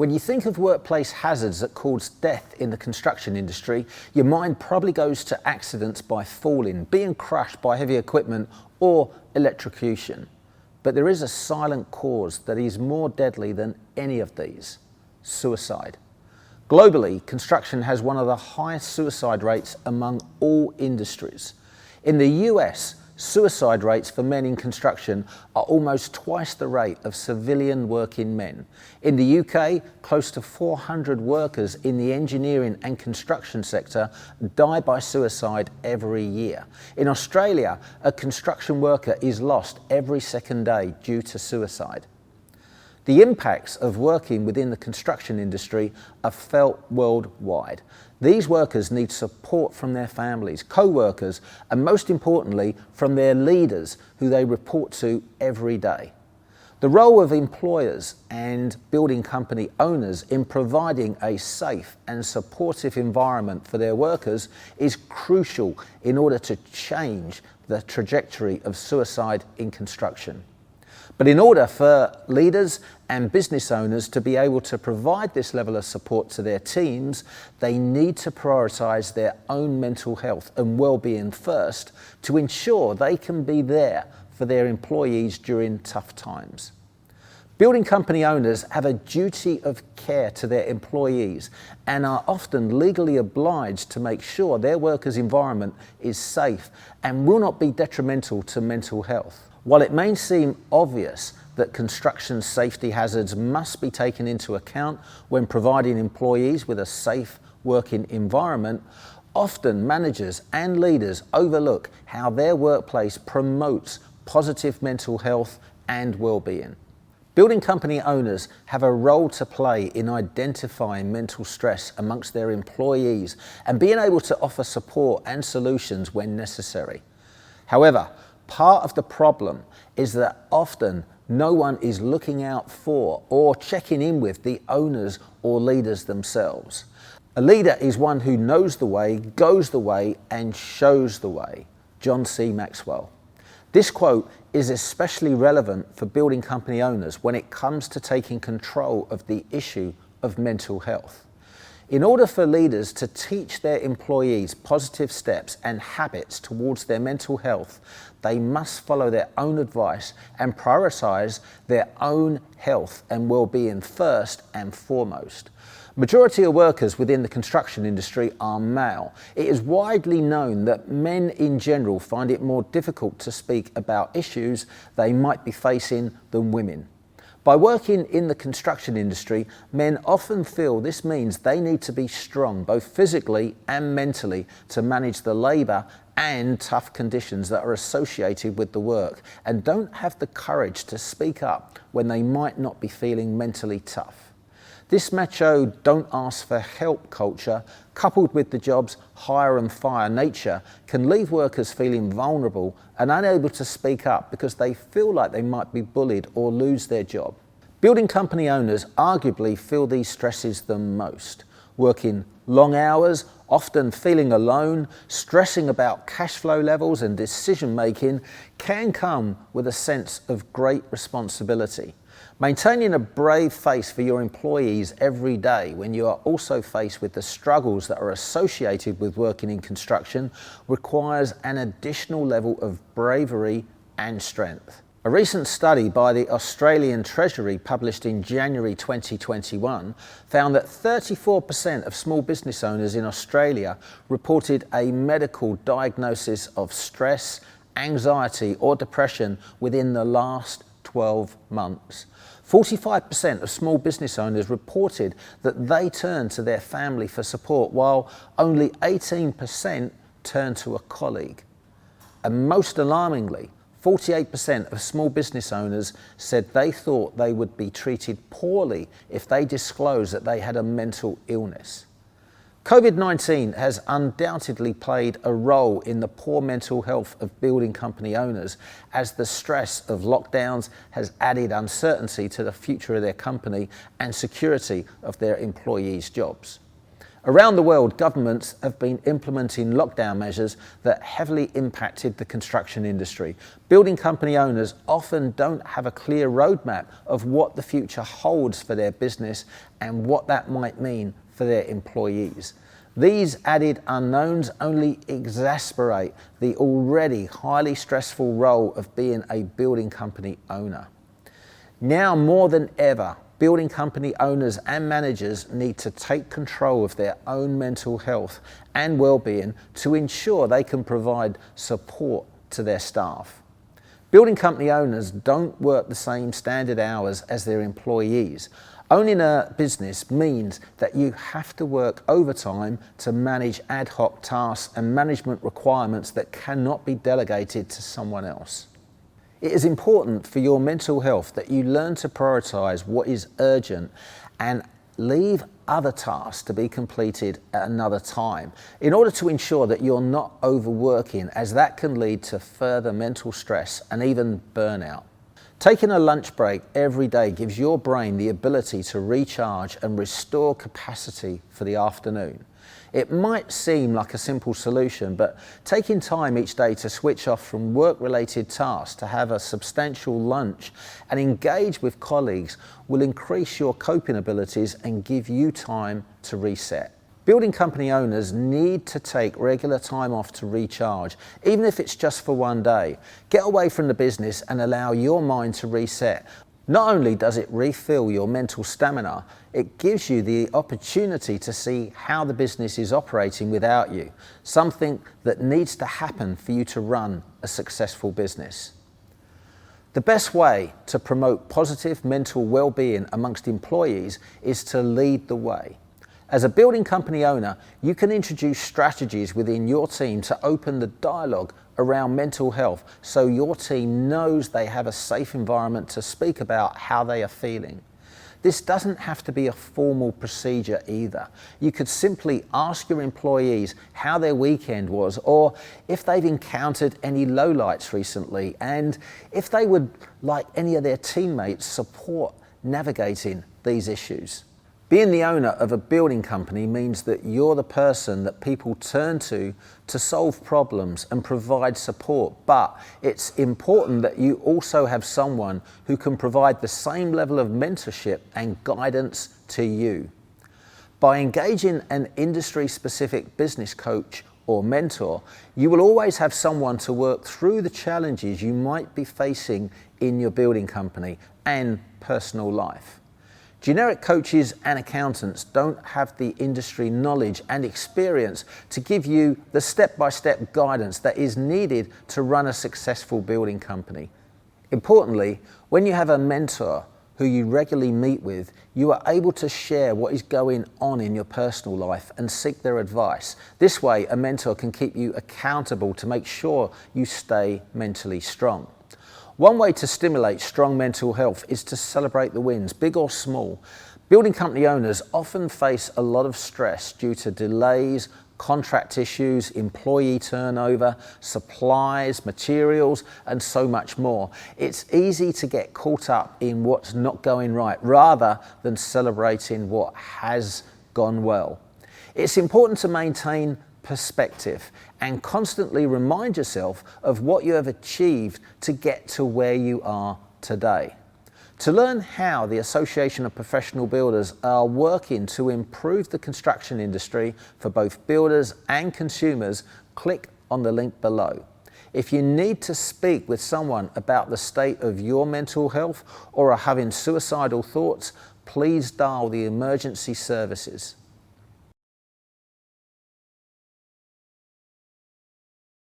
When you think of workplace hazards that cause death in the construction industry, your mind probably goes to accidents by falling, being crushed by heavy equipment, or electrocution. But there is a silent cause that is more deadly than any of these: suicide. Globally, construction has one of the highest suicide rates among all industries. In the US, suicide rates for men in construction are almost twice the rate of civilian working men. In the UK, close to 400 workers in the engineering and construction sector die by suicide every year. In Australia, a construction worker is lost every second day due to suicide. The impacts of working within the construction industry are felt worldwide. These workers need support from their families, co-workers, and most importantly, from their leaders who they report to every day. The role of employers and building company owners in providing a safe and supportive environment for their workers is crucial in order to change the trajectory of suicide in construction. But in order for leaders and business owners to be able to provide this level of support to their teams, they need to prioritise their own mental health and well-being first to ensure they can be there for their employees during tough times. Building company owners have a duty of care to their employees and are often legally obliged to make sure their workers' environment is safe and will not be detrimental to mental health. While it may seem obvious that construction safety hazards must be taken into account when providing employees with a safe working environment, often managers and leaders overlook how their workplace promotes positive mental health and well-being. Building company owners have a role to play in identifying mental stress amongst their employees and being able to offer support and solutions when necessary. However, part of the problem is that often no one is looking out for or checking in with the owners or leaders themselves. A leader is one who knows the way, goes the way, and shows the way. John C. Maxwell. This quote is especially relevant for building company owners when it comes to taking control of the issue of mental health. In order for leaders to teach their employees positive steps and habits towards their mental health, they must follow their own advice and prioritise their own health and well-being first and foremost. Majority of workers within the construction industry are male. It is widely known that men in general find it more difficult to speak about issues they might be facing than women. By working in the construction industry, men often feel this means they need to be strong, both physically and mentally, to manage the labour and tough conditions that are associated with the work, and don't have the courage to speak up when they might not be feeling mentally tough. This macho don't ask for help culture, coupled with the job's hire and fire nature, can leave workers feeling vulnerable and unable to speak up because they feel like they might be bullied or lose their job. Building company owners arguably feel these stresses the most. Working long hours, often feeling alone, stressing about cash flow levels and decision making can come with a sense of great responsibility. Maintaining a brave face for your employees every day when you are also faced with the struggles that are associated with working in construction requires an additional level of bravery and strength. A recent study by the Australian Treasury published in January 2021 found that 34% of small business owners in Australia reported a medical diagnosis of stress, anxiety or depression within the last 12 months. 45% of small business owners reported that they turn to their family for support, while only 18% turn to a colleague. And most alarmingly, 48% of small business owners said they thought they would be treated poorly if they disclosed that they had a mental illness. COVID-19 has undoubtedly played a role in the poor mental health of building company owners, as the stress of lockdowns has added uncertainty to the future of their company and security of their employees' jobs. Around the world, governments have been implementing lockdown measures that heavily impacted the construction industry. Building company owners often don't have a clear roadmap of what the future holds for their business and what that might mean for their employees. These added unknowns only exacerbate the already highly stressful role of being a building company owner. Now more than ever, building company owners and managers need to take control of their own mental health and well-being to ensure they can provide support to their staff. Building company owners don't work the same standard hours as their employees. Owning a business means that you have to work overtime to manage ad hoc tasks and management requirements that cannot be delegated to someone else. It is important for your mental health that you learn to prioritise what is urgent and leave other tasks to be completed at another time in order to ensure that you're not overworking, as that can lead to further mental stress and even burnout. Taking a lunch break every day gives your brain the ability to recharge and restore capacity for the afternoon. It might seem like a simple solution, but taking time each day to switch off from work-related tasks, to have a substantial lunch and engage with colleagues will increase your coping abilities and give you time to reset. Building company owners need to take regular time off to recharge, even if it's just for one day. Get away from the business and allow your mind to reset. Not only does it refill your mental stamina, it gives you the opportunity to see how the business is operating without you, something that needs to happen for you to run a successful business. The best way to promote positive mental well-being amongst employees is to lead the way. As a building company owner, you can introduce strategies within your team to open the dialogue around mental health so your team knows they have a safe environment to speak about how they are feeling. This doesn't have to be a formal procedure either. You could simply ask your employees how their weekend was, or if they've encountered any lowlights recently, and if they would like any of their teammates support navigating these issues. Being the owner of a building company means that you're the person that people turn to solve problems and provide support, but it's important that you also have someone who can provide the same level of mentorship and guidance to you. By engaging an industry-specific business coach or mentor, you will always have someone to work through the challenges you might be facing in your building company and personal life. Generic coaches and accountants don't have the industry knowledge and experience to give you the step-by-step guidance that is needed to run a successful building company. Importantly, when you have a mentor who you regularly meet with, you are able to share what is going on in your personal life and seek their advice. This way, a mentor can keep you accountable to make sure you stay mentally strong. One way to stimulate strong mental health is to celebrate the wins, big or small. Building company owners often face a lot of stress due to delays, contract issues, employee turnover, supplies, materials, and so much more. It's easy to get caught up in what's not going right rather than celebrating what has gone well. It's important to maintain perspective and constantly remind yourself of what you have achieved to get to where you are today. To learn how the Association of Professional Builders are working to improve the construction industry for both builders and consumers, click on the link below. If you need to speak with someone about the state of your mental health or are having suicidal thoughts, please dial the emergency services.